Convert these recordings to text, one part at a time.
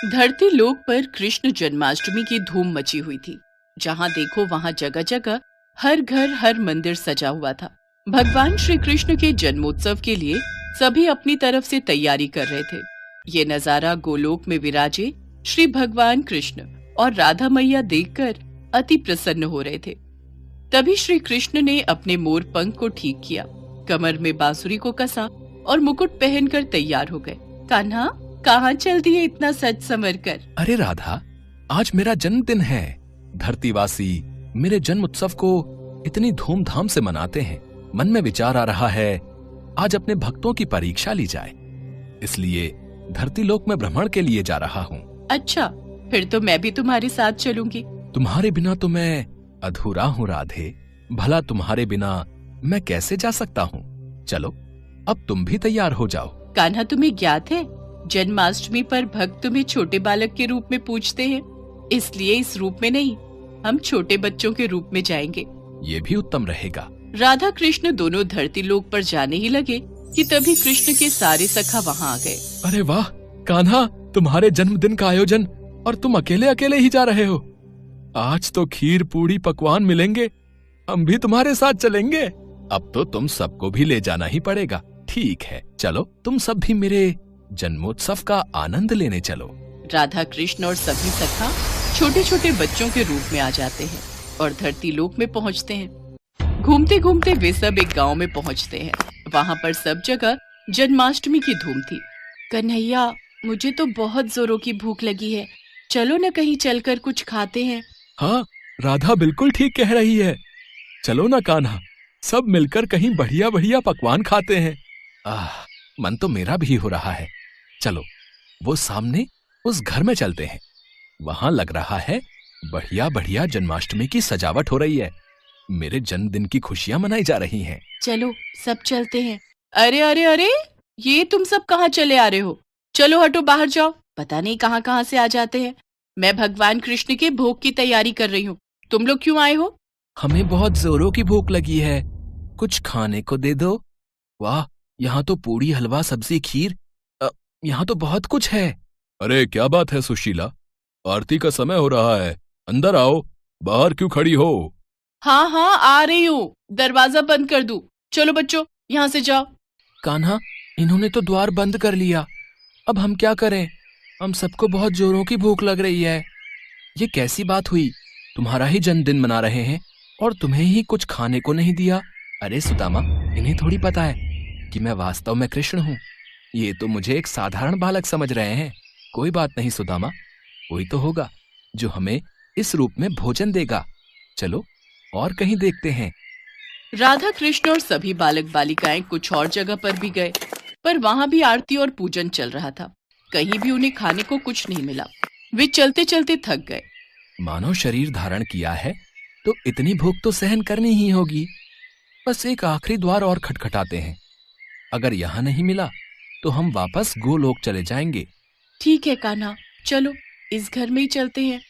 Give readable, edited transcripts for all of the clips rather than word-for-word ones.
धरती लोक पर कृष्ण जन्माष्टमी की धूम मची हुई थी। जहां देखो वहां जगह जगह हर घर हर मंदिर सजा हुआ था। भगवान श्री कृष्ण के जन्मोत्सव के लिए सभी अपनी तरफ से तैयारी कर रहे थे। ये नजारा गोलोक में विराजे श्री भगवान कृष्ण और राधा मैया देखकर अति प्रसन्न हो रहे थे। तभी श्री कृष्ण ने अपने मोर पंख को ठीक किया, कमर में बांसुरी को कसा और मुकुट पहनकर तैयार हो गए। कान्हा, कहाँ चल दिए इतना सज संवर कर? अरे राधा, आज मेरा जन्मदिन है। धरतीवासी मेरे जन्म उत्सव को इतनी धूमधाम से मनाते हैं। मन में विचार आ रहा है आज अपने भक्तों की परीक्षा ली जाए, इसलिए धरती लोक में भ्रमण के लिए जा रहा हूँ। अच्छा, फिर तो मैं भी तुम्हारे साथ चलूंगी। तुम्हारे बिना तो मैं अधूरा हूँ राधे। भला तुम्हारे बिना मैं कैसे जा सकता हूँ? चलो, अब तुम भी तैयार हो जाओ। कान्हा, तुम्हें ज्ञात है जन्माष्टमी पर भक्त तुम्हें छोटे बालक के रूप में पूजते हैं, इसलिए इस रूप में नहीं, हम छोटे बच्चों के रूप में जाएंगे। ये भी उत्तम रहेगा। राधा कृष्ण दोनों धरती लोक पर जाने ही लगे कि तभी कृष्ण के सारे सखा वहाँ आ गए। अरे वाह कान्हा, तुम्हारे जन्मदिन का आयोजन और तुम अकेले अकेले ही जा रहे हो। आज तो खीर पूड़ी पकवान मिलेंगे, हम भी तुम्हारे साथ चलेंगे। अब तो तुम सबको भी ले जाना ही पड़ेगा। ठीक है, चलो तुम सब भी मेरे जन्मोत्सव का आनंद लेने चलो। राधा कृष्ण और सभी सखा छोटे छोटे बच्चों के रूप में आ जाते हैं और धरती लोक में पहुंचते हैं। घूमते घूमते वे सब एक गांव में पहुंचते हैं। वहां पर सब जगह जन्माष्टमी की धूम थी। कन्हैया, मुझे तो बहुत जोरों की भूख लगी है, चलो न कहीं चलकर कुछ खाते हैं। हाँ, राधा बिल्कुल ठीक कह रही है। चलो ना कान्हा, सब मिलकर कहीं बढ़िया बढ़िया पकवान खाते हैं। मन तो मेरा भी हो रहा है। चलो, वो सामने उस घर में चलते हैं। वहां लग रहा है बढ़िया बढ़िया जन्माष्टमी की सजावट हो रही है। मेरे जन्मदिन की खुशियां मनाई जा रही हैं। चलो, सब चलते हैं। अरे अरे अरे, ये तुम सब कहाँ चले आ रहे हो? चलो हटो, बाहर जाओ। पता नहीं कहाँ कहाँ से आ जाते हैं। मैं भगवान कृष्ण के भोग की तैयारी कर रही हूँ। तुम लोग क्यों आए हो? हमें बहुत जोरों की भूख लगी है, कुछ खाने को दे दो। वाह, यहाँ तो पूड़ी, हलवा, सब्जी, खीर, यहाँ तो बहुत कुछ है। अरे क्या बात है सुशीला, आरती का समय हो रहा है, अंदर आओ। बाहर क्यों खड़ी हो? हाँ हाँ, आ रही हूँ। दरवाजा बंद कर दूं? चलो बच्चों, यहाँ से जाओ। कान्हा, इन्होंने तो द्वार बंद कर लिया। अब हम क्या करें? हम सबको बहुत जोरों की भूख लग रही है। ये कैसी बात हुई? तुम्हारा ही जन्मदिन मना रहे हैं और तुम्हें ही कुछ खाने को नहीं दिया। अरे सुदामा, इन्हें थोड़ी पता है कि मैं वास्तव में कृष्ण हूँ। ये तो मुझे एक साधारण बालक समझ रहे हैं। कोई बात नहीं सुदामा, कोई तो होगा जो हमें इस रूप में भोजन देगा। चलो और कहीं देखते हैं। राधा कृष्ण और सभी बालक बालिकाएं कुछ और जगह पर भी गए, पर वहां भी आरती और पूजन चल रहा था। कहीं भी उन्हें खाने को कुछ नहीं मिला। वे चलते चलते थक गए। मानव शरीर धारण किया है तो इतनी भूख तो सहन करनी ही होगी। बस एक आखिरी द्वार और खटखटाते हैं। अगर यहाँ नहीं मिला तो हम वापस गोलोक चले जाएंगे। ठीक है कान्हा, चलो इस घर में ही चलते हैं।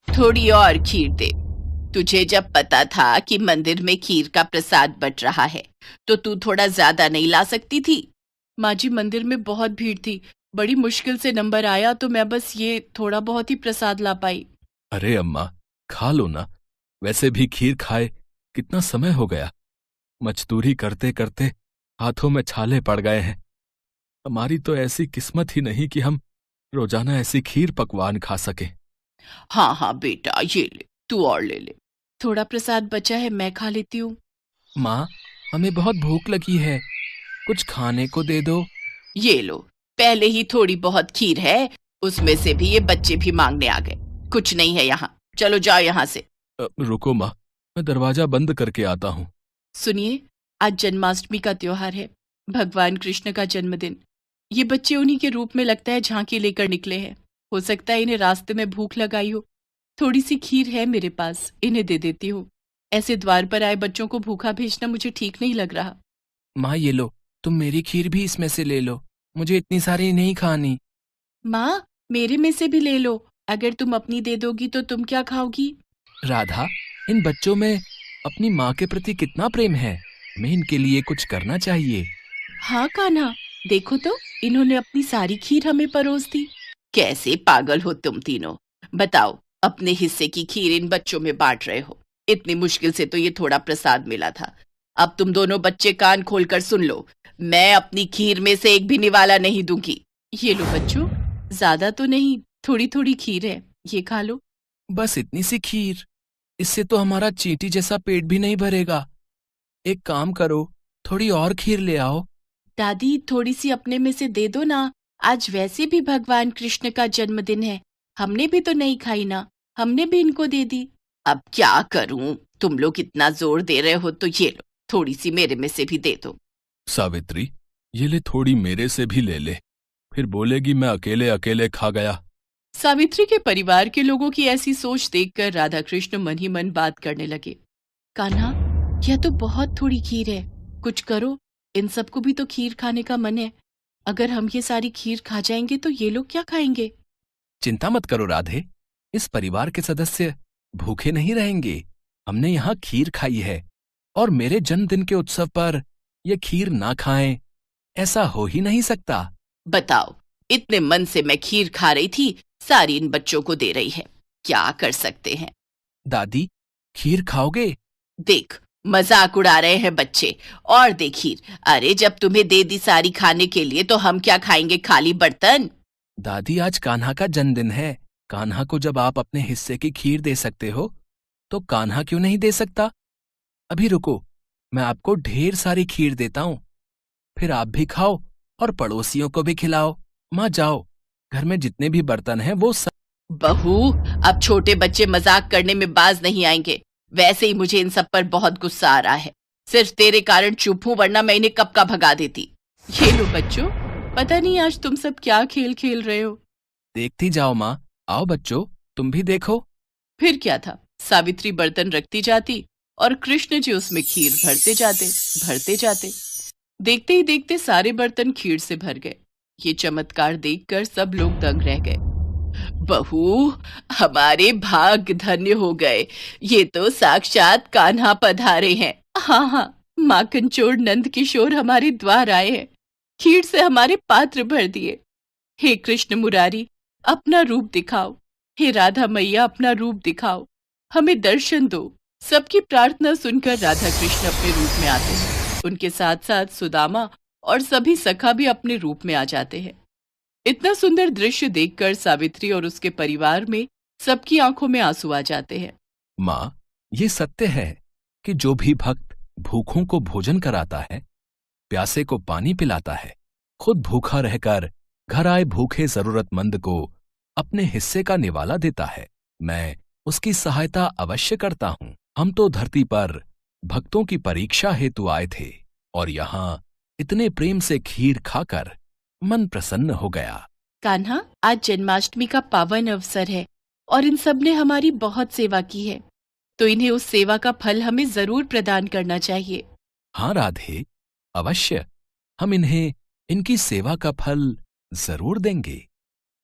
थोड़ी और खीर दे। तुझे जब पता था कि मंदिर में खीर का प्रसाद बट रहा है तो तू थोड़ा ज्यादा नहीं ला सकती थी? माँ जी, मंदिर में बहुत भीड़ थी, बड़ी मुश्किल से नंबर आया तो मैं बस ये थोड़ा बहुत ही प्रसाद ला पाई। अरे अम्मा, खा लो ना। वैसे भी खीर खाए कितना समय हो गया। मजदूरी करते करते हाथों में छाले पड़ गए हैं। हमारी तो ऐसी किस्मत ही नहीं कि हम रोजाना ऐसी खीर पकवान खा सके। हाँ हाँ बेटा, ये ले, तू और ले ले। थोड़ा प्रसाद बचा है, मैं खा लेती हूँ। माँ, हमें बहुत भूख लगी है, कुछ खाने को दे दो। ये लो, पहले ही थोड़ी बहुत खीर है, उसमें से भी ये बच्चे भी मांगने आ गए। कुछ नहीं है यहाँ, चलो जाओ यहाँ से। रुको माँ, मैं दरवाजा बंद करके आता हूँ। सुनिए, आज जन्माष्टमी का त्योहार है, भगवान कृष्ण का जन्मदिन। ये बच्चे उन्हीं के रूप में लगता है झांकी लेकर निकले हैं। हो सकता है इन्हें रास्ते में भूख लगाई हो। थोड़ी सी खीर है मेरे पास, इन्हें दे देती हूँ। ऐसे द्वार पर आए बच्चों को भूखा भेजना मुझे ठीक नहीं लग रहा। माँ ये लो, तुम मेरी खीर भी इसमें से ले लो, मुझे इतनी सारी नहीं खानी। माँ, मेरे में से भी ले लो। अगर तुम अपनी दे दोगी तो तुम क्या खाओगी? राधा, इन बच्चों में अपनी माँ के प्रति कितना प्रेम है, हमें इनके लिए कुछ करना चाहिए। हाँ कान्हा, देखो तो इन्होंने अपनी सारी खीर हमें परोस दी। कैसे पागल हो तुम तीनों। बताओ, अपने हिस्से की खीर इन बच्चों में बांट रहे हो। इतनी मुश्किल से तो ये थोड़ा प्रसाद मिला था। अब तुम दोनों बच्चे कान खोलकर सुन लो, मैं अपनी खीर में से एक भी निवाला नहीं दूंगी। ये लो बच्चों, ज्यादा तो नहीं, थोड़ी थोड़ी खीर है, ये खा लो। बस इतनी सी खीर? इससे तो हमारा चींटी जैसा पेट भी नहीं भरेगा। एक काम करो, थोड़ी और खीर ले आओ। दादी, थोड़ी सी अपने में से दे दो ना, आज वैसे भी भगवान कृष्ण का जन्मदिन है, हमने भी तो नहीं खाई ना, हमने भी इनको दे दी। अब क्या करूं, तुम लोग इतना जोर दे रहे हो तो ये लो, थोड़ी सी मेरे में से भी दे दो। सावित्री, ये ले, थोड़ी मेरे से भी ले ले, फिर बोलेगी मैं अकेले अकेले खा गया। सावित्री के परिवार के लोगों की ऐसी सोच देखकर राधा कृष्ण मन ही मन बात करने लगे। कान्हा, यह तो बहुत थोड़ी खीर है, कुछ करो, इन सबको भी तो खीर खाने का मन है। अगर हम ये सारी खीर खा जाएंगे तो ये लोग क्या खाएंगे? चिंता मत करो राधे, इस परिवार के सदस्य भूखे नहीं रहेंगे। हमने यहाँ खीर खाई है और मेरे जन्मदिन के उत्सव पर ये खीर ना खाएं, ऐसा हो ही नहीं सकता। बताओ, इतने मन से मैं खीर खा रही थी, सारी इन बच्चों को दे रही है, क्या कर सकते हैं। दादी, खीर खाओगे? देख, मजाक उड़ा रहे हैं बच्चे, और दे खीर। अरे जब तुम्हें दे दी सारी खाने के लिए तो हम क्या खाएंगे, खाली बर्तन? दादी, आज कान्हा का जन्मदिन है। कान्हा को जब आप अपने हिस्से की खीर दे सकते हो तो कान्हा क्यों नहीं दे सकता? अभी रुको, मैं आपको ढेर सारी खीर देता हूं, फिर आप भी खाओ और पड़ोसियों को भी खिलाओ। माँ जाओ, घर में जितने भी बर्तन हैं वो सब। बहू, अब छोटे बच्चे मजाक करने में बाज नहीं आएंगे। वैसे ही मुझे इन सब पर बहुत गुस्सा आ रहा है, सिर्फ तेरे कारण चुप हूं, वरना मैं इन्हें कब का भगा देती। ये लो बच्चों, पता नहीं आज तुम सब क्या खेल खेल रहे हो। देखती जाओ माँ, आओ बच्चों, तुम भी देखो। फिर क्या था, सावित्री बर्तन रखती जाती और कृष्ण जी उसमें खीर भरते जाते भरते जाते। देखते ही देखते सारे बर्तन खीर से भर गए। ये चमत्कार देखकर सब लोग दंग रह गए। बहू, हमारे भाग्य धन्य हो गए, ये तो साक्षात कान्हा पधारे हैं। हाँ हाँ, माखन चोर नंद किशोर हमारे द्वार आए हैं, खीर से हमारे पात्र भर दिए। हे कृष्ण मुरारी, अपना रूप दिखाओ। हे राधा मैया, अपना रूप दिखाओ, हमें दर्शन दो। सबकी प्रार्थना सुनकर राधा कृष्ण अपने रूप में आते हैं। उनके साथ साथ सुदामा और सभी सखा भी अपने रूप में आ जाते हैं। इतना सुंदर दृश्य देखकर सावित्री और उसके परिवार में सबकी आंखों में आंसू आ जाते हैं। माँ, ये सत्य है कि जो भी भक्त भूखों को भोजन कराता है, प्यासे को पानी पिलाता है, खुद भूखा रहकर घर आए भूखे जरूरतमंद को अपने हिस्से का निवाला देता है, मैं उसकी सहायता अवश्य करता हूँ। हम तो धरती पर भक्तों की परीक्षा हेतु आए थे और यहाँ इतने प्रेम से खीर खाकर मन प्रसन्न हो गया। कान्हा, आज जन्माष्टमी का पावन अवसर है और इन सब ने हमारी बहुत सेवा की है, तो इन्हें उस सेवा का फल हमें जरूर प्रदान करना चाहिए। हाँ राधे, अवश्य, हम इन्हें इनकी सेवा का फल जरूर देंगे।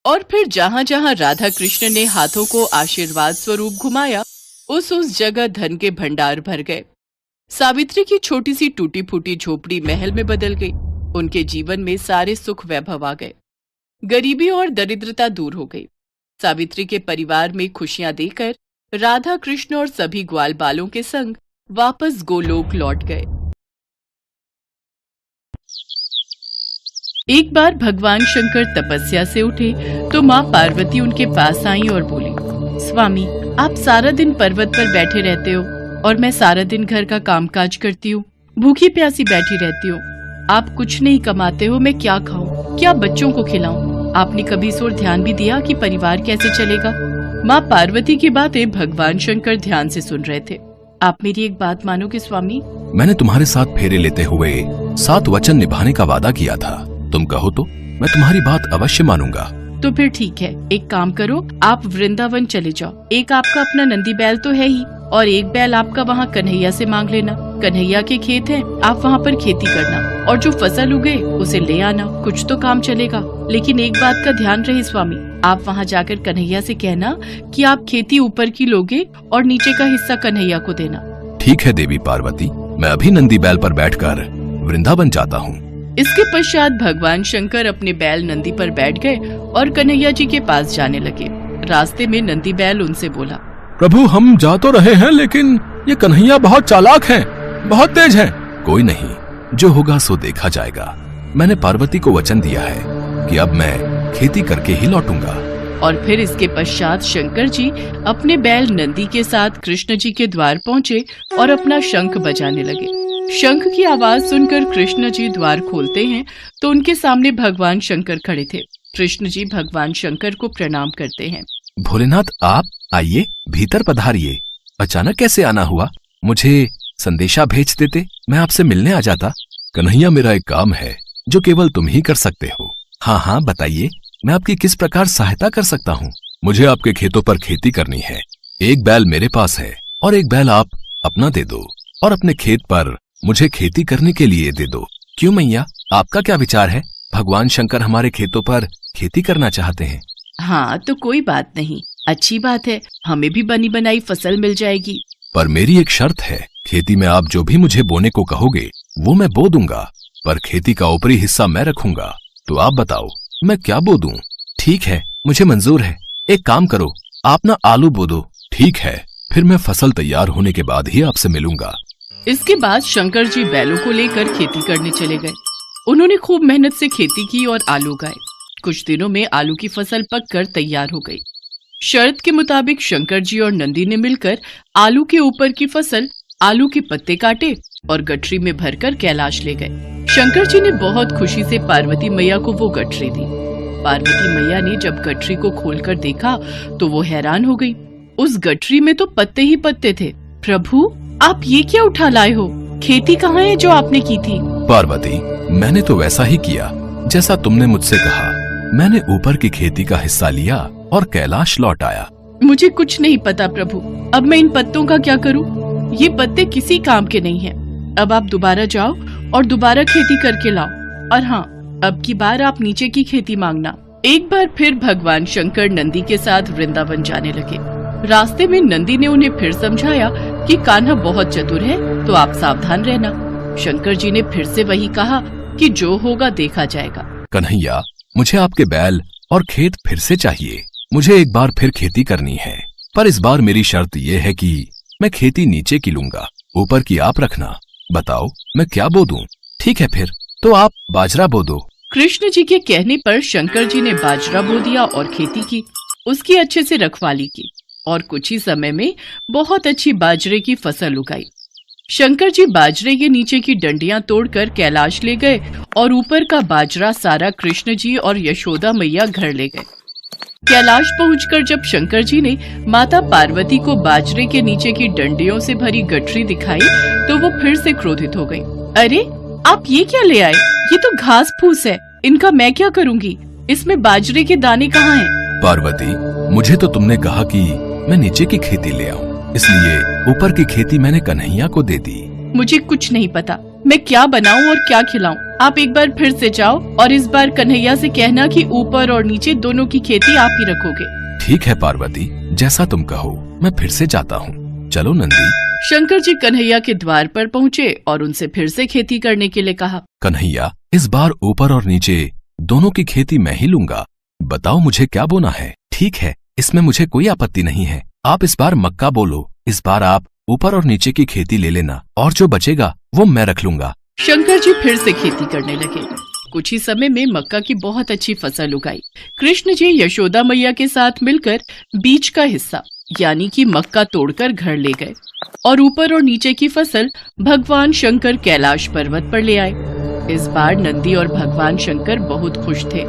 और फिर जहाँ जहाँ राधा कृष्ण ने हाथों को आशीर्वाद स्वरूप घुमाया, उस जगह धन के भंडार भर गए। सावित्री की छोटी सी टूटी फूटी झोपड़ी महल में बदल गई। उनके जीवन में सारे सुख वैभव आ गए, गरीबी और दरिद्रता दूर हो गई। सावित्री के परिवार में खुशियां देकर राधा कृष्ण और सभी ग्वाल बालों के संग वापस गोलोक लौट गए। एक बार भगवान शंकर तपस्या से उठे तो माँ पार्वती उनके पास आई और बोली, स्वामी, आप सारा दिन पर्वत पर बैठे रहते हो और मैं सारा दिन घर का कामकाज करती हूँ, भूखी प्यासी बैठी रहती हूँ। आप कुछ नहीं कमाते हो, मैं क्या खाऊं, क्या बच्चों को खिलाऊं? आपने कभी इस ओर ध्यान भी दिया कि परिवार कैसे चलेगा? माँ पार्वती की बातें भगवान शंकर ध्यान से सुन रहे थे। आप मेरी एक बात मानोगे स्वामी? मैंने तुम्हारे साथ फेरे लेते हुए 7 वचन निभाने का वादा किया था। तुम कहो तो मैं तुम्हारी बात अवश्य मानूंगा। तो फिर ठीक है, एक काम करो, आप वृंदावन चले जाओ। एक आपका अपना नंदी बैल तो है ही, और एक बैल आपका वहाँ कन्हैया से मांग लेना। कन्हैया के खेत हैं, आप वहाँ पर खेती करना और जो फसल उगे उसे ले आना, कुछ तो काम चलेगा। लेकिन एक बात का ध्यान रहे स्वामी, आप वहाँ जाकर कन्हैया से कहना कि आप खेती ऊपर की लोगे और नीचे का हिस्सा कन्हैया को देना। ठीक है देवी पार्वती, मैं अभी नंदी बैल पर बैठकर वृंदावन जाता हूँ। इसके पश्चात भगवान शंकर अपने बैल नंदी पर बैठ गए और कन्हैया जी के पास जाने लगे। रास्ते में नंदी बैल उनसे बोला, प्रभु हम जा तो रहे हैं, लेकिन ये कन्हैया बहुत चालाक हैं, बहुत तेज हैं। कोई नहीं, जो होगा सो देखा जाएगा। मैंने पार्वती को वचन दिया है कि अब मैं खेती करके ही लौटूंगा। और फिर इसके पश्चात शंकर जी अपने बैल नंदी के साथ कृष्ण जी के द्वार पहुँचे और अपना शंख बजाने लगे। शंख की आवाज सुनकर कृष्ण जी द्वार खोलते हैं तो उनके सामने भगवान शंकर खड़े थे। कृष्ण जी भगवान शंकर को प्रणाम करते हैं। भोलेनाथ आप आइए, भीतर पधारिए। अचानक कैसे आना हुआ? मुझे संदेशा भेज देते, मैं आपसे मिलने आ जाता। कन्हैया मेरा एक काम है जो केवल तुम ही कर सकते हो। हाँ हाँ बताइए, मैं आपकी किस प्रकार सहायता कर सकता हूँ? मुझे आपके खेतों पर खेती करनी है। एक बैल मेरे पास है और एक बैल आप अपना दे दो और अपने खेत पर मुझे खेती करने के लिए दे दो। क्यों मैया, आपका क्या विचार है? भगवान शंकर हमारे खेतों पर खेती करना चाहते हैं। हाँ तो कोई बात नहीं, अच्छी बात है, हमें भी बनी बनाई फसल मिल जाएगी। पर मेरी एक शर्त है, खेती में आप जो भी मुझे बोने को कहोगे वो मैं बो दूंगा, पर खेती का ऊपरी हिस्सा मैं रखूंगा। तो आप बताओ मैं क्या बो दूं? ठीक है, मुझे मंजूर है। एक काम करो, आप ना आलू बो दो। ठीक है, फिर मैं फसल तैयार होने के बाद ही आपसे मिलूंगा। इसके बाद शंकर जी बैलों को लेकर खेती करने चले गए। उन्होंने खूब मेहनत से खेती की और आलू उगाए। कुछ दिनों में आलू की फसल पककर तैयार हो गई। शर्त के मुताबिक शंकर जी और नंदी ने मिलकर आलू के ऊपर की फसल, आलू के पत्ते काटे और गठरी में भरकर कैलाश ले गए। शंकर जी ने बहुत खुशी से पार्वती मैया को वो गठरी दी। पार्वती मैया ने जब गठरी को खोलकर देखा तो वो हैरान हो गई। उस गठरी में तो पत्ते ही पत्ते थे। प्रभु आप ये क्या उठा लाए हो? खेती कहाँ है जो आपने की थी? पार्वती, मैंने तो वैसा ही किया जैसा तुमने मुझसे कहा। मैंने ऊपर की खेती का हिस्सा लिया और कैलाश लौट आया। मुझे कुछ नहीं पता प्रभु, अब मैं इन पत्तों का क्या करूं? ये पत्ते किसी काम के नहीं हैं। अब आप दोबारा जाओ और दोबारा खेती करके लाओ। और हाँ, अब की बार आप नीचे की खेती मांगना। एक बार फिर भगवान शंकर नंदी के साथ वृंदावन जाने लगे। रास्ते में नंदी ने उन्हें फिर समझाया कि कान्हा बहुत चतुर है, तो आप सावधान रहना। शंकर जी ने फिर से वही कहा कि जो होगा देखा जाएगा। कन्हैया, मुझे आपके बैल और खेत फिर से चाहिए। मुझे एक बार फिर खेती करनी है, पर इस बार मेरी शर्त ये है कि मैं खेती नीचे की लूंगा, ऊपर की आप रखना। बताओ मैं क्या बो दूं? ठीक है, फिर तो आप बाजरा बो दो। कृष्ण जी के कहने पर शंकर जी ने बाजरा बो दिया और खेती की। उसकी अच्छे से रखवाली की और कुछ ही समय में बहुत अच्छी बाजरे की फसल उगाई। शंकर जी बाजरे के नीचे की डंडियां तोड़कर कैलाश ले गए और ऊपर का बाजरा सारा कृष्ण जी और यशोदा मैया घर ले गए। कैलाश पहुंचकर जब शंकर जी ने माता पार्वती को बाजरे के नीचे की डंडियों से भरी गठरी दिखाई तो वो फिर से क्रोधित हो गई। अरे आप ये क्या ले आए? ये तो घास फूस है, इनका मैं क्या करूंगी? इसमें बाजरे के दाने कहाँ हैं? पार्वती, मुझे तो तुमने कहा कि मैं नीचे की खेती ले आऊं, इसलिए ऊपर की खेती मैंने कन्हैया को दे दी। मुझे कुछ नहीं पता, मैं क्या बनाऊं और क्या खिलाऊं। आप एक बार फिर से जाओ और इस बार कन्हैया से कहना कि ऊपर और नीचे दोनों की खेती आप ही रखोगे। ठीक है पार्वती, जैसा तुम कहो, मैं फिर से जाता हूँ। चलो नंदी। शंकर जी कन्हैया के द्वार पर पहुँचे और उनसे फिर से खेती करने के लिए कहा। कन्हैया, इस बार ऊपर और नीचे दोनों की खेती मैं ही लूंगा। बताओ मुझे क्या बोना है? ठीक है, इसमें मुझे कोई आपत्ति नहीं है। आप इस बार मक्का बोलो। इस बार आप ऊपर और नीचे की खेती ले लेना और जो बचेगा वो मैं रख लूंगा। शंकर जी फिर से खेती करने लगे। कुछ ही समय में मक्का की बहुत अच्छी फसल उगाई। कृष्ण जी यशोदा मैया के साथ मिलकर बीच का हिस्सा यानी कि मक्का तोड़कर घर ले गए और ऊपर और नीचे की फसल भगवान शंकर कैलाश पर्वत पर ले आए। इस बार नंदी और भगवान शंकर बहुत खुश थे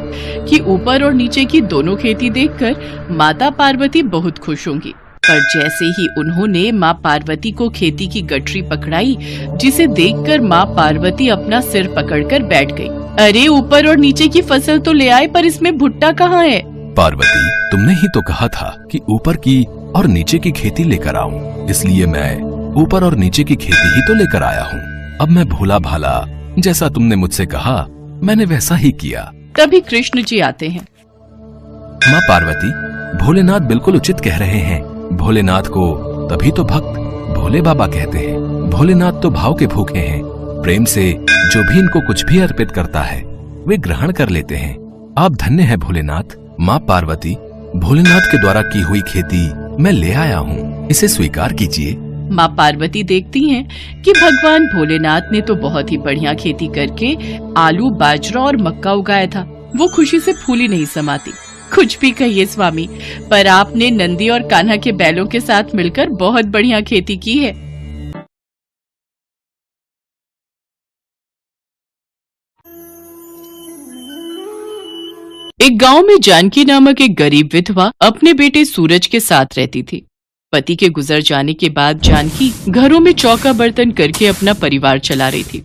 कि ऊपर और नीचे की दोनों खेती देखकर माता पार्वती बहुत खुश होंगी। पर जैसे ही उन्होंने माँ पार्वती को खेती की गठरी पकड़ाई, जिसे देखकर माँ पार्वती अपना सिर पकड़कर बैठ गई। अरे ऊपर और नीचे की फसल तो ले आए, पर इसमें भुट्टा कहाँ है? पार्वती, तुमने ही तो कहा था कि ऊपर की और नीचे की खेती लेकर आऊं, इसलिए मैं ऊपर और नीचे की खेती ही तो लेकर आया हूँ। अब मैं भोला भाला, जैसा तुमने मुझसे कहा मैंने वैसा ही किया। तभी कृष्ण जी आते हैं। माँ पार्वती, भोलेनाथ बिल्कुल उचित कह रहे हैं। भोलेनाथ को तभी तो भक्त भोले बाबा कहते हैं। भोलेनाथ तो भाव के भूखे हैं। प्रेम से जो भी इनको कुछ भी अर्पित करता है वे ग्रहण कर लेते हैं। आप धन्य हैं भोलेनाथ। माँ पार्वती, भोलेनाथ के द्वारा की हुई खेती मैं ले आया हूँ, इसे स्वीकार कीजिए। माँ पार्वती देखती हैं कि भगवान भोलेनाथ ने तो बहुत ही बढ़िया खेती करके आलू, बाजरा और मक्का उगाया था। वो खुशी से फूली नहीं समाती। कुछ भी कहिए स्वामी, पर आपने नंदी और कान्हा के बैलों के साथ मिलकर बहुत बढ़िया खेती की है। एक गांव में जानकी नामक एक गरीब विधवा अपने बेटे सूरज के साथ रहती थी। पति के गुजर जाने के बाद जानकी घरों में चौका बर्तन करके अपना परिवार चला रही थी।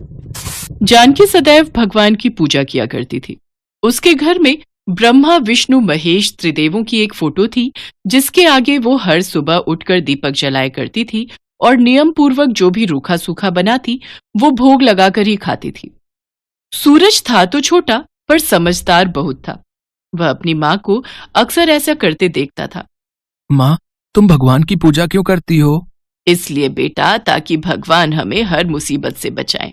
जानकी सदैव भगवान की पूजा किया करती थी। उसके घर में ब्रह्मा, विष्णु, महेश त्रिदेवों की एक फोटो थी, जिसके आगे वो हर सुबह उठकर दीपक जलाया करती थी और नियम पूर्वक जो भी रूखा सूखा बनाती वो भोग लगाकर ही खाती थी। सूरज था तो छोटा, पर समझदार बहुत था। वह अपनी माँ को अक्सर ऐसा करते देखता था। माँ, तुम भगवान की पूजा क्यों करती हो? इसलिए बेटा, ताकि भगवान हमें हर मुसीबत से बचाएं।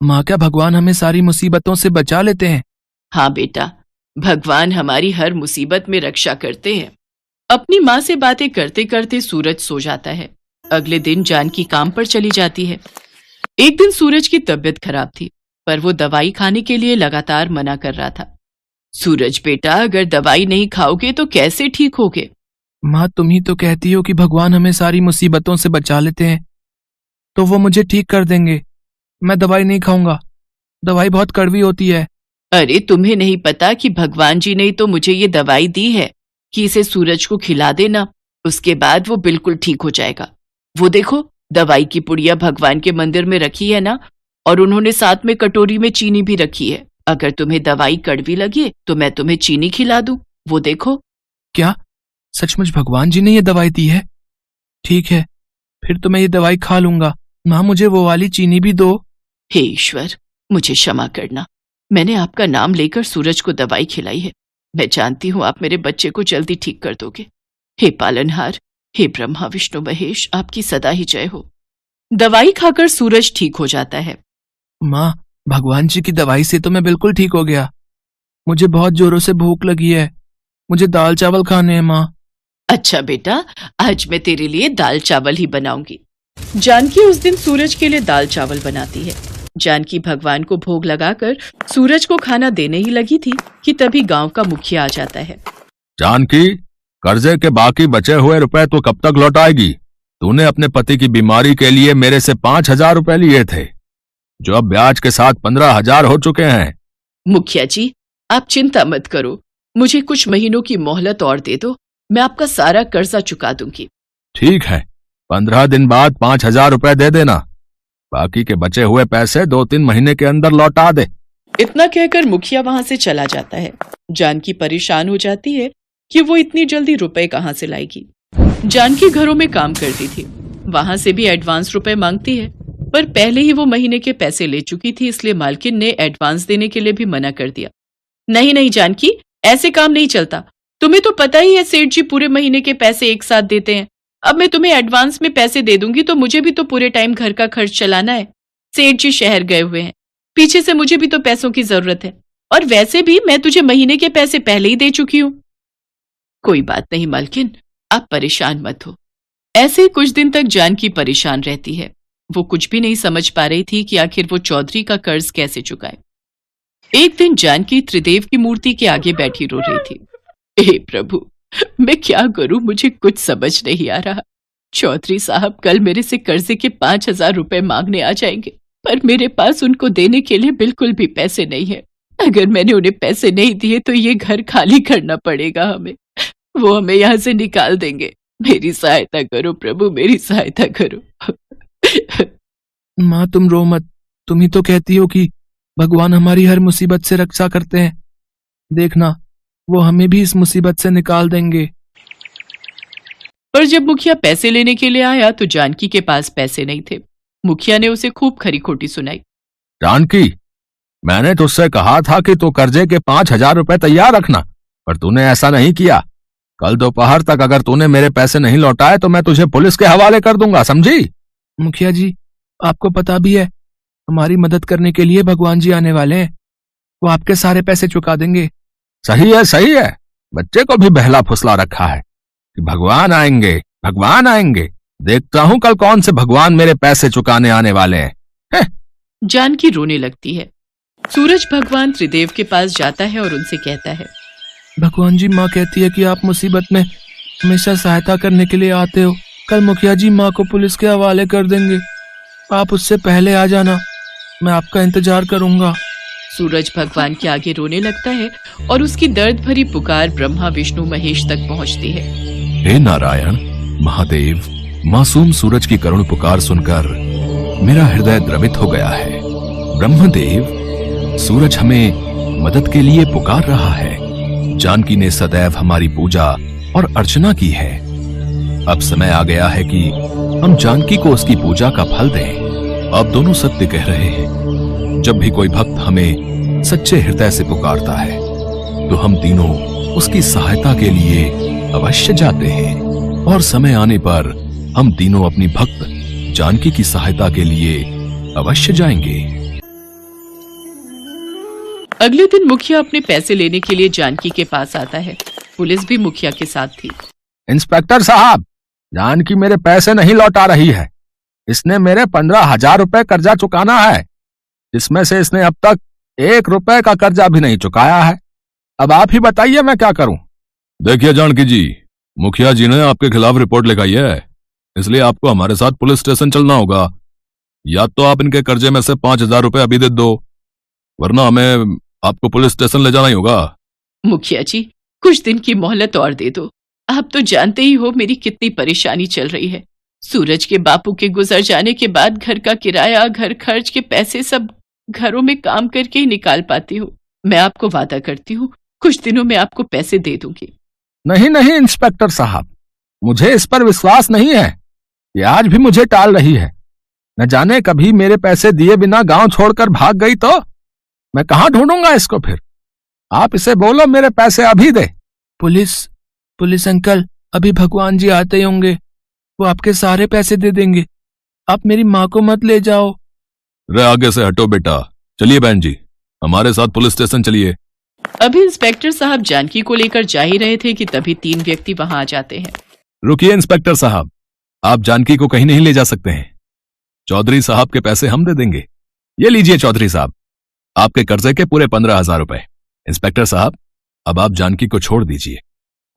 माँ, क्या भगवान हमें सारी मुसीबतों से बचा लेते हैं? हाँ बेटा, भगवान हमारी हर मुसीबत में रक्षा करते हैं। अपनी माँ से बातें करते करते सूरज सो जाता है। अगले दिन जानकी काम पर चली जाती है। एक दिन सूरज की तबीयत खराब थी, पर वो दवाई खाने के लिए लगातार मना कर रहा था। सूरज बेटा, अगर दवाई नहीं खाओगे तो कैसे ठीक होगे? माँ, तुम ही तो कहती हो कि भगवान हमें सारी मुसीबतों से बचा लेते हैं, तो वो मुझे ठीक कर देंगे। मैं दवाई नहीं खाऊंगा, दवाई बहुत कड़वी होती है। अरे तुम्हें नहीं पता कि भगवान जी ने तो मुझे ये दवाई दी है कि इसे सूरज को खिला देना, उसके बाद वो बिल्कुल ठीक हो जाएगा। वो देखो, दवाई की पुड़िया भगवान के मंदिर में रखी है ना, और उन्होंने साथ में कटोरी में चीनी भी रखी है। अगर तुम्हें दवाई कड़वी लगे तो मैं तुम्हें चीनी खिला दूं, वो देखो। क्या सचमुच भगवान जी ने ये दवाई दी है? ठीक है, फिर तो मैं ये दवाई खा लूंगा। माँ, मुझे वो वाली चीनी भी दो। हे ईश्वर, मुझे क्षमा करना। मैंने आपका नाम लेकर सूरज को दवाई खिलाई है। मैं जानती हूँ आप मेरे बच्चे को जल्दी ठीक कर दोगे। हे पालनहार, हे ब्रह्मा, विष्णु, महेश, आपकी सदा ही जय हो। दवाई खाकर सूरज ठीक हो जाता है। माँ, भगवान जी की दवाई से तो मैं बिल्कुल ठीक हो गया। मुझे बहुत जोरों से भूख लगी है, मुझे दाल चावल खाने हैं। माँ, अच्छा बेटा, आज मैं तेरे लिए दाल चावल ही बनाऊंगी। जानकी उस दिन सूरज के लिए दाल चावल बनाती है। जानकी भगवान को भोग लगाकर सूरज को खाना देने ही लगी थी कि तभी गांव का मुखिया आ जाता है। जानकी, कर्जे के बाकी बचे हुए रुपए तो कब तक लौटाएगी? तूने अपने पति की बीमारी के लिए मेरे से 5,000 रुपए लिए थे, जो अब ब्याज के साथ 15,000 हो चुके हैं। मुखिया जी, आप चिंता मत करो, मुझे कुछ महीनों की मोहलत और दे दो, मैं आपका सारा कर्जा चुका दूंगी। ठीक है, 15 दिन बाद 5,000 रुपए दे देना। बाकी के बचे हुए पैसे 2-3 महीने के अंदर लौटा दे। इतना कहकर मुखिया वहां से चला जाता है। जानकी परेशान हो जाती है कि वो इतनी जल्दी रुपए कहाँ से लाएगी। जानकी घरों में काम करती थी, वहां से भी एडवांस रुपए मांगती है, पर पहले ही वो महीने के पैसे ले चुकी थी, इसलिए मालकिन ने एडवांस देने के लिए भी मना कर दिया। नहीं नहीं जानकी, ऐसे काम नहीं चलता। तुम्हें तो पता ही है सेठ जी पूरे महीने के पैसे एक साथ देते हैं। अब मैं तुम्हें एडवांस में पैसे दे दूंगी तो मुझे भी तो पूरे टाइम घर का खर्च चलाना है। सेठ जी शहर गए हुए हैं, पीछे से मुझे भी तो पैसों की जरूरत है, और वैसे भी मैं तुझे महीने के पैसे पहले ही दे चुकी हूँ। कोई बात नहीं मालकिन, आप परेशान मत हो। ऐसे ही कुछ दिन तक जानकी परेशान रहती है। वो कुछ भी नहीं समझ पा रही थी कि आखिर वो चौधरी का कर्ज कैसे चुकाए। एक दिन जानकी त्रिदेव की मूर्ति के आगे बैठी रो रही थी। हे प्रभु, मैं क्या करूं, मुझे कुछ समझ नहीं आ रहा। चौधरी साहब कल मेरे से कर्जे के 5,000 रुपए मांगने आ जाएंगे, पर मेरे पास उनको देने के लिए बिल्कुल भी पैसे नहीं है। अगर मैंने उन्हें पैसे नहीं दिए तो ये घर खाली करना पड़ेगा हमें, वो हमें यहाँ से निकाल देंगे। मेरी सहायता करो प्रभु, मेरी सहायता करो। माँ, तुम रो मत। तुम ही तो कहती हो कि भगवान हमारी हर मुसीबत से रक्षा करते हैं। देखना, वो हमें भी इस मुसीबत से निकाल देंगे। पर जब मुखिया पैसे लेने के लिए आया तो जानकी के पास पैसे नहीं थे। मुखिया ने उसे खूब खरी खोटी सुनाई। जानकी, मैंने तुझसे कहा था कि तू कर्जे के 5,000 रुपए तैयार रखना, पर तूने ऐसा नहीं किया। कल दोपहर तक अगर तूने मेरे पैसे नहीं लौटाए तो मैं तुझे पुलिस के हवाले कर दूंगा, समझी? मुखिया जी, आपको पता भी है हमारी मदद करने के लिए भगवान जी आने वाले हैं। वो आपके सारे पैसे चुका देंगे। सही है। बच्चे को भी बहला फुसला रखा है कि भगवान आएंगे। देखता हूं कल कौन से भगवान मेरे पैसे चुकाने आने वाले हैं। जानकी रोने लगती है। सूरज भगवान त्रिदेव के पास जाता है और उनसे कहता है, भगवान जी, माँ कहती है कि आप मुसीबत में हमेशा सहायता करने के लिए आते हो। कल मुखिया जी माँ को पुलिस के हवाले कर देंगे। आप उससे पहले आ जाना, मैं आपका इंतजार करूंगा। सूरज भगवान के आगे रोने लगता है और उसकी दर्द भरी पुकार ब्रह्मा विष्णु महेश तक पहुंचती है। हे नारायण, महादेव, मासूम सूरज की करुण पुकार सुनकर मेरा हृदय द्रवित हो गया है। ब्रह्मदेव, सूरज हमें मदद के लिए पुकार रहा है। जानकी ने सदैव हमारी पूजा और अर्चना की है। अब समय आ गया है कि हम जानकी को उसकी पूजा का फल दें। आप दोनों सत्य कह रहे हैं। जब भी कोई भक्त हमें सच्चे हृदय से पुकारता है तो हम तीनों उसकी सहायता के लिए अवश्य जाते हैं और समय आने पर हम तीनों अपनी भक्त जानकी की सहायता के लिए अवश्य जाएंगे। अगले दिन मुखिया अपने पैसे लेने के लिए जानकी के पास आता है। पुलिस भी मुखिया के साथ थी। इंस्पेक्टर साहब, जानकी मेरे पैसे नहीं लौटा रही है। इसने मेरे 15,000 रुपए कर्जा चुकाना है, जिसमें से इसने अब तक 1 रुपए का कर्जा भी नहीं चुकाया है। अब आप ही बताइए मैं क्या करूं। देखिए जानकी जी, मुखिया जी ने आपके खिलाफ रिपोर्ट लिखाई है, इसलिए आपको हमारे साथ पुलिस स्टेशन चलना होगा। या तो आप इनके कर्जे में से 5,000 रुपए अभी दे दो, वरना हमें आपको पुलिस स्टेशन ले जाना ही होगा। मुखिया जी, कुछ दिन की मोहलत और दे दो। आप तो जानते ही हो मेरी कितनी परेशानी चल रही है। सूरज के बापू के गुजर जाने के बाद घर का किराया, घर खर्च के पैसे सब घरों में काम करके ही निकाल पाती हूँ। मैं आपको वादा करती हूँ कुछ दिनों में आपको पैसे दे दूंगी। नहीं इंस्पेक्टर साहब, मुझे इस पर विश्वास नहीं है। ये आज भी मुझे टाल रही है। न जाने कभी मेरे पैसे दिए बिना गांव छोड़कर भाग गई तो मैं कहां ढूंढूंगा इसको फिर। आप इसे बोलो मेरे पैसे अभी दे। पुलिस अंकल, अभी भगवान जी आते ही होंगे, वो आपके सारे पैसे दे देंगे। आप मेरी माँ को मत ले जाओ। रे आगे से हटो बेटा। चलिए बहन जी, हमारे साथ पुलिस स्टेशन चलिए। अभी इंस्पेक्टर साहब जानकी को लेकर जा ही रहे थे कि तभी 3 व्यक्ति वहां आ जाते हैं। रुकिए इंस्पेक्टर साहब, आप जानकी को कहीं नहीं ले जा सकते हैं। चौधरी साहब के पैसे हम दे देंगे। ये लीजिए चौधरी साहब, आपके कर्जे के पूरे 15,000 रुपए। इंस्पेक्टर साहब, अब आप जानकी को छोड़ दीजिए।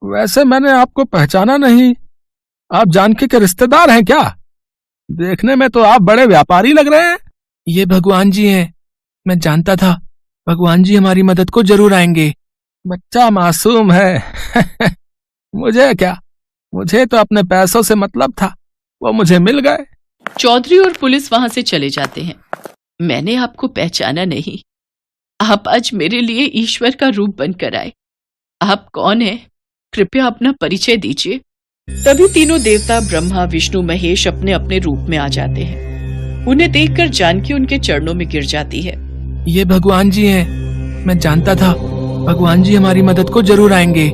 वैसे मैंने आपको पहचाना नहीं। आप जानकी के रिश्तेदार हैं क्या? देखने में तो आप बड़े व्यापारी लग रहे हैं। ये भगवान जी हैं। मैं जानता था भगवान जी हमारी मदद को जरूर आएंगे। बच्चा मासूम है। मुझे क्या, मुझे तो अपने पैसों से मतलब था, वो मुझे मिल गए। चौधरी और पुलिस वहां से चले जाते हैं। मैंने आपको पहचाना नहीं। आप आज मेरे लिए ईश्वर का रूप बनकर आए। आप कौन हैं? कृपया अपना परिचय दीजिए। तभी तीनों देवता ब्रह्मा विष्णु महेश अपने अपने रूप में आ जाते हैं। उन्हें देखकर जानकी उनके चरणों में गिर जाती है। ये भगवान जी हैं। मैं जानता था भगवान जी हमारी मदद को जरूर आएंगे।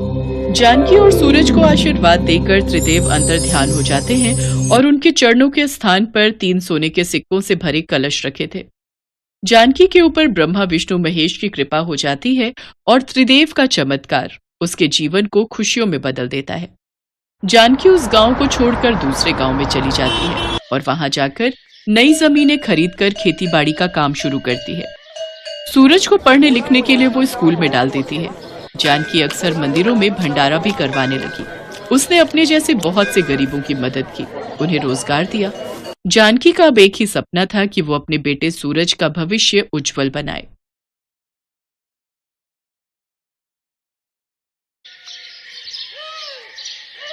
जानकी और सूरज को आशीर्वाद देकर त्रिदेव अंतर ध्यान हो जाते हैं और उनके चरणों के स्थान पर 3 सोने के सिक्कों से भरे कलश रखे थे। जानकी के ऊपर ब्रह्मा विष्णु महेश की कृपा हो जाती है और त्रिदेव का चमत्कार उसके जीवन को खुशियों में बदल देता है। जानकी उस गांव को छोड़कर दूसरे गांव में चली जाती है और वहां जाकर नई जमीनें खरीदकर खेतीबाड़ी का काम शुरू करती है। सूरज को पढ़ने लिखने के लिए वो स्कूल में डाल देती है। जानकी अक्सर मंदिरों में भंडारा भी करवाने लगी। उसने अपने जैसे बहुत से गरीबों की मदद की, उन्हें रोजगार दिया। जानकी का अब एक ही सपना था कि वो अपने बेटे सूरज का भविष्य उज्जवल बनाए।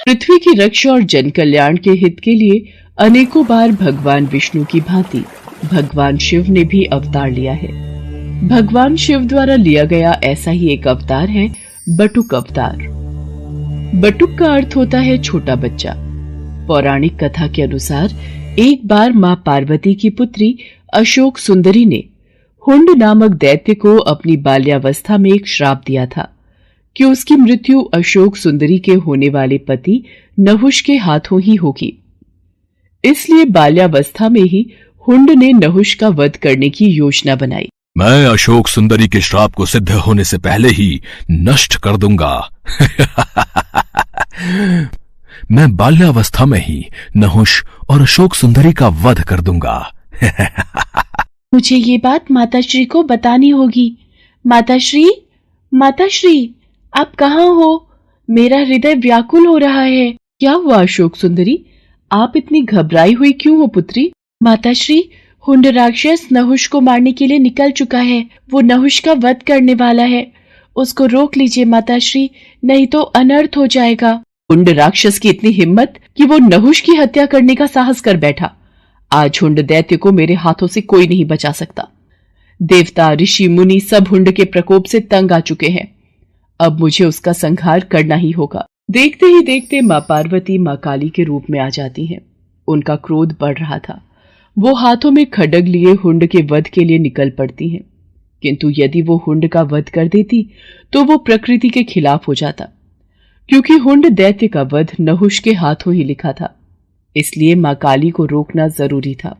पृथ्वी की रक्षा और जन कल्याण के हित के लिए अनेकों बार भगवान विष्णु की भांति भगवान शिव ने भी अवतार लिया है। भगवान शिव द्वारा लिया गया ऐसा ही एक अवतार है बटुक अवतार। बटुक का अर्थ होता है छोटा बच्चा। पौराणिक कथा के अनुसार एक बार मां पार्वती की पुत्री अशोक सुंदरी ने हुंड नामक दैत्य को अपनी बाल्यावस्था में एक श्राप दिया था कि उसकी मृत्यु अशोक सुंदरी के होने वाले पति नहुष के हाथों ही होगी। इसलिए बाल्यावस्था में ही हुंड ने नहुष का वध करने की योजना बनाई। मैं अशोक सुंदरी के श्राप को सिद्ध होने से पहले ही नष्ट कर दूंगा। मैं बाल्यावस्था में ही नहुष और अशोक सुंदरी का वध कर दूंगा। मुझे ये बात माताश्री को बतानी होगी। माताश्री, माताश्री, आप कहाँ हो? मेरा हृदय व्याकुल हो रहा है। क्या हुआ अशोक सुंदरी? आप इतनी घबराई हुई क्यों हो पुत्री? माताश्री, हुंड राक्षस नहुष को मारने के लिए निकल चुका है। वो नहुष का वध करने वाला है। उसको रोक लीजिए माताश्री, नहीं तो अनर्थ हो जाएगा। हुंड राक्षस की इतनी हिम्मत कि वो नहुष की हत्या करने का साहस कर बैठा। आज हुंड दैत्य को मेरे हाथों से कोई नहीं बचा सकता। देवता, ऋषि, मुनि सब हुंड के प्रकोप से तंग आ चुके हैं। अब मुझे उसका संहार करना ही होगा। देखते ही देखते माँ पार्वती माँ काली के रूप में आ जाती हैं। उनका क्रोध बढ़ रहा था। वो हाथों में खड्ग लिए हुंड के वध के लिए निकल पड़ती हैं। किंतु यदि वो हुंड का वध कर देती तो वो प्रकृति के खिलाफ हो जाता, क्योंकि हुंड दैत्य का वध नहुष के हाथों ही लिखा था। इसलिए माँ काली को रोकना जरूरी था।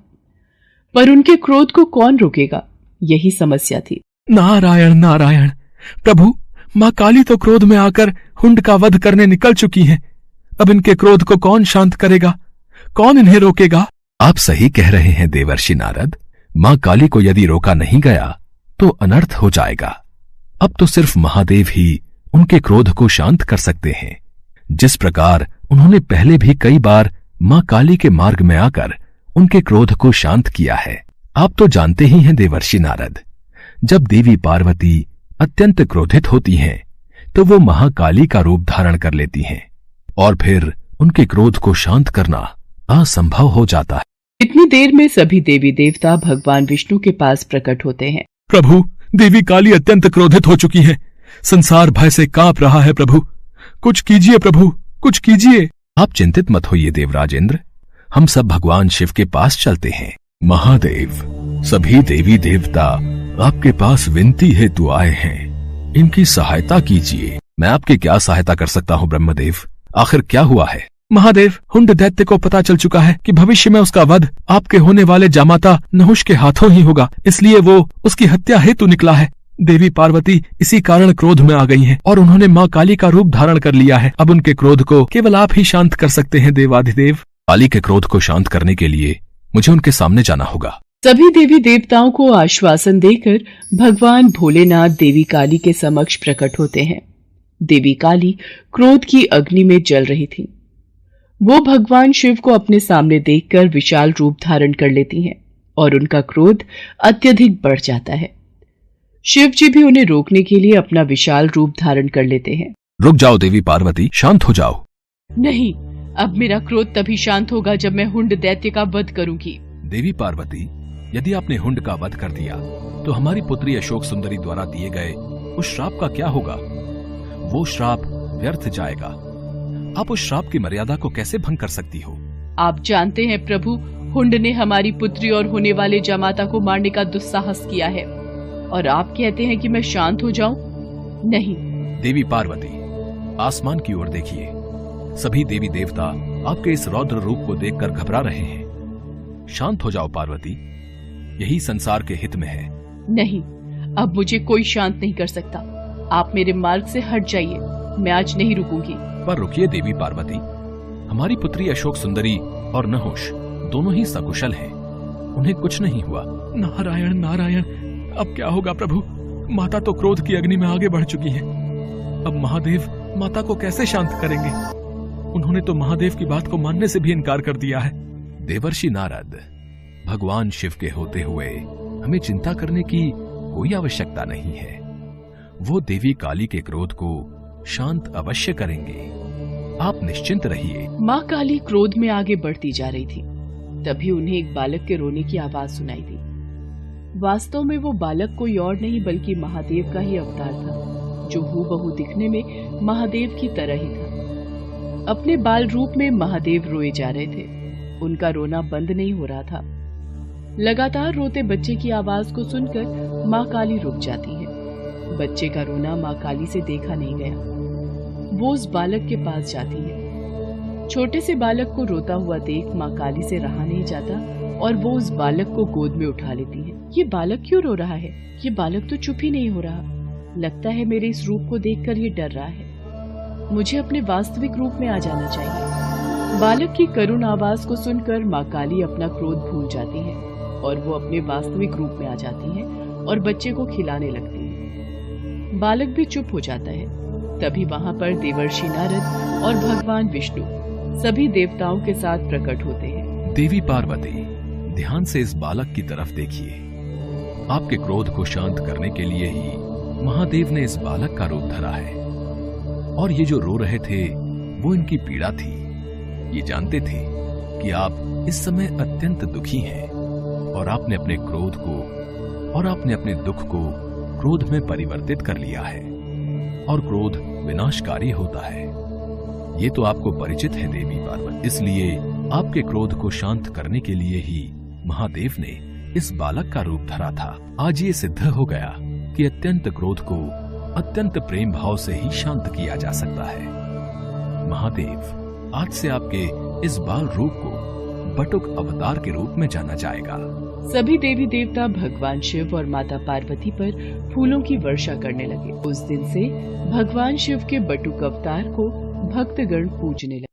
पर उनके क्रोध को कौन रोकेगा, यही समस्या थी। नारायण नारायण। प्रभु, माँ काली तो क्रोध में आकर हुंड का वध करने निकल चुकी हैं। अब इनके क्रोध को कौन शांत करेगा? कौन इन्हें रोकेगा? आप सही कह रहे हैं देवर्षि नारद। माँ काली को यदि रोका नहीं गया तो अनर्थ हो जाएगा। अब तो सिर्फ महादेव ही उनके क्रोध को शांत कर सकते हैं, जिस प्रकार उन्होंने पहले भी कई बार माँ काली के मार्ग में आकर उनके क्रोध को शांत किया है। आप तो जानते ही हैं देवर्षि नारद, जब देवी पार्वती अत्यंत क्रोधित होती हैं तो वो महाकाली का रूप धारण कर लेती हैं और फिर उनके क्रोध को शांत करना असंभव हो जाता है। इतनी देर में सभी देवी देवता भगवान विष्णु के पास प्रकट होते हैं। प्रभु, देवी काली अत्यंत क्रोधित हो चुकी है। संसार भय से कांप रहा है। प्रभु, कुछ कीजिए। प्रभु, कुछ कीजिए। आप चिंतित मत होइए देवराजेंद्र, हम सब भगवान शिव के पास चलते हैं। महादेव, सभी देवी देवता आपके पास विनती हेतु आए हैं, इनकी सहायता कीजिए। मैं आपकी क्या सहायता कर सकता हूँ ब्रह्मदेव? आखिर क्या हुआ है? महादेव, हुंड दैत्य को पता चल चुका है कि भविष्य में उसका वध आपके होने वाले जामाता नहुष के हाथों ही होगा, इसलिए वो उसकी हत्या हेतु निकला है। देवी पार्वती इसी कारण क्रोध में आ गई हैं और उन्होंने माँ काली का रूप धारण कर लिया है। अब उनके क्रोध को केवल आप ही शांत कर सकते हैं देवाधिदेव। काली के क्रोध को शांत करने के लिए मुझे उनके सामने जाना होगा। सभी देवी देवताओं को आश्वासन देकर भगवान भोलेनाथ देवी काली के समक्ष प्रकट होते हैं। देवी काली क्रोध की अग्नि में जल रही थी। वो भगवान शिव को अपने सामने देखकर विशाल रूप धारण कर लेती हैं और उनका क्रोध अत्यधिक बढ़ जाता है। शिव जी भी उन्हें रोकने के लिए अपना विशाल रूप धारण कर लेते हैं। रुक जाओ देवी पार्वती, शांत हो जाओ। नहीं, अब मेरा क्रोध तभी शांत होगा जब मैं हुंड दैत्य का वध करूंगी। देवी पार्वती, यदि आपने हुंड का वध कर दिया तो हमारी पुत्री अशोक सुंदरी द्वारा दिए गए उस श्राप का क्या होगा? वो श्राप व्यर्थ जाएगा। आप उस श्राप की मर्यादा को कैसे भंग कर सकती हो? आप जानते हैं प्रभु, हुंड ने हमारी पुत्री और होने वाले जमाता को मारने का दुस्साहस किया है और आप कहते हैं कि मैं शांत हो जाऊं? नहीं। देवी पार्वती, आसमान की ओर देखिए। सभी देवी देवता आपके इस रौद्र रूप को देखकर घबरा रहे हैं। शांत हो जाओ पार्वती, यही संसार के हित में है। नहीं, अब मुझे कोई शांत नहीं कर सकता। आप मेरे मार्ग से हट जाइए, मैं आज नहीं रुकूंगी। पर रुकिए देवी पार्वती, हमारी पुत्री अशोक सुंदरी और नहुष दोनों ही सकुशल हैं, उन्हें कुछ नहीं हुआ। नारायण नारायण, अब क्या होगा प्रभु? माता तो क्रोध की अग्नि में आगे बढ़ चुकी हैं। अब महादेव माता को कैसे शांत करेंगे? उन्होंने तो महादेव की बात को मानने से भी इनकार कर दिया है। देवर्षि नारद, भगवान शिव के होते हुए हमें चिंता करने की कोई आवश्यकता नहीं है। वो देवी काली के क्रोध को शांत अवश्य करेंगे, आप निश्चिंत रहिए। माँ काली क्रोध में आगे बढ़ती जा रही थी। तभी उन्हें एक बालक के रोने की आवाज सुनाई दी। वास्तव में वो बालक कोई और नहीं बल्कि महादेव का ही अवतार था, जो हूबहू दिखने में महादेव की तरह ही था। अपने बाल रूप में महादेव रोए जा रहे थे। उनका रोना बंद नहीं हो रहा था। लगातार रोते बच्चे की आवाज को सुनकर माँ काली रुक जाती है। बच्चे का रोना माँ काली से देखा नहीं गया। वो उस बालक के पास जाती है। छोटे से बालक को रोता हुआ देख माँ काली से रहा नहीं जाता और वो उस बालक को गोद में उठा लेती है। ये बालक क्यों रो रहा है? ये बालक तो चुप ही नहीं हो रहा। लगता है मेरे इस रूप को देखकर ये डर रहा है। मुझे अपने वास्तविक रूप में आ जाना चाहिए। बालक की करुण आवाज को सुनकर माँ काली अपना क्रोध भूल जाती है और वो अपने वास्तविक रूप में आ जाती है और बच्चे को खिलाने लगती है। बालक भी चुप हो जाता है। तभी वहाँ पर देवर्षि नारद और भगवान विष्णु सभी देवताओं के साथ प्रकट होते हैं। देवी पार्वती, ध्यान से इस बालक की तरफ देखिए। आपके क्रोध को शांत करने के लिए ही महादेव ने इस बालक का रूप धरा है। और ये जो रो रहे थे वो इनकी पीड़ा थी। ये जानते थे कि आप इस समय अत्यंत दुखी हैं और आपने अपने क्रोध को और आपने अपने दुख को क्रोध में परिवर्तित कर लिया है और क्रोध विनाशकारी होता है। ये तो आपको परिचित है देवी पार्वती। इसलिए आपके क्रोध को शांत करने के लिए ही महादेव ने इस बालक का रूप धरा था। आज ये सिद्ध हो गया कि अत्यंत क्रोध को अत्यंत प्रेम भाव से ही शांत किया जा सकता है। महादेव, आज से आपके इस बाल रूप को बटुक अवतार के रूप में जाना जाएगा। सभी देवी देवता भगवान शिव और माता पार्वती पर फूलों की वर्षा करने लगे। उस दिन से भगवान शिव के बटुक अवतार को भक्तगण पूजने लगे।